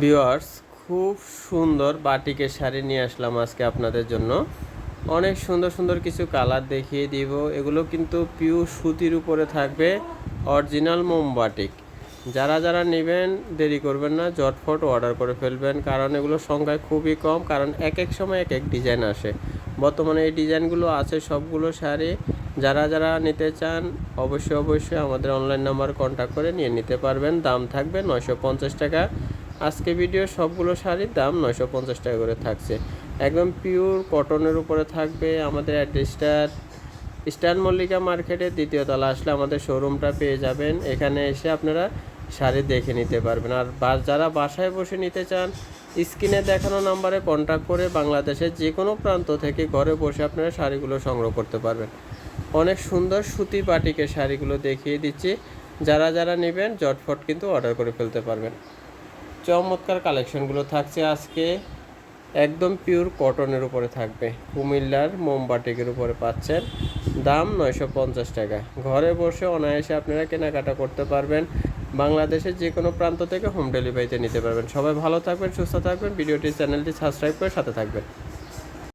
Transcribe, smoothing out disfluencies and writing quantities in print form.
Viewers, খুব সুন্দর বাটিকের শাড়ি নিয়ে আসলাম আজকে আপনাদের জন্য। অনেক সুন্দর সুন্দর কিছু কালার দেখিয়ে দিব। এগুলো কিন্তু পিওর সুতির উপরে থাকবে, অরিজিনাল মোম বাটিক। যারা যারা নেবেন দেরি করবেন না, ঝটফট অর্ডার করে ফেলবেন, কারণ এগুলো সংখ্যায় খুবই কম। কারণ এক এক সময় এক এক ডিজাইন আসে। বর্তমানে এই ডিজাইনগুলো আছে সবগুলো শাড়ি। যারা যারা নিতে চান অবশ্যই আমাদের অনলাইন নাম্বার কন্ট্যাক্ট করে নিয়ে নিতে পারবেন। দাম থাকবে 950 টাকা। আজকে ভিডিও সবগুলো শাড়ির দাম 950 টাকা করে থাকছে। একদম পিওর কটনের উপরে থাকবে। আমাদের অ্যাড্রেসটা ইস্টার্ন মল্লিকা মার্কেটের দ্বিতীয় তলা আসলে আমাদের শোরুমটা পেয়ে যাবেন। এখানে এসে আপনারা শাড়ি দেখে নিতে পারবেন। আর যারা বাসায় বসে নিতে চান স্ক্রিনে দেখানো নাম্বারে কন্ট্যাক্ট করে বাংলাদেশের যে কোনো প্রান্ত থেকে ঘরে বসে আপনারা শাড়িগুলো সংগ্রহ করতে পারবেন। অনেক সুন্দর সুতি বাটিকের শাড়িগুলো দেখিয়ে দিচ্ছি। যারা যারা নেবেন ঝটফট কিন্তু অর্ডার করে ফেলতে পারবেন। চমৎকার কালেকশনগুলো থাকছে আজকে। একদম পিওর কটনের উপরে থাকবে, কুমিল্লার মোমবাটিকের উপরে পাচ্ছেন। দাম 950 টাকা। ঘরে বসে অনায়াসে আপনারা কেনাকাটা করতে পারবেন। বাংলাদেশের যে কোনো প্রান্ত থেকে হোম ডেলিভারিতে নিতে পারবেন। সবাই ভালো থাকবেন, সুস্থ থাকবেন। চ্যানেলটি সাবস্ক্রাইব করে সাথে থাকবেন।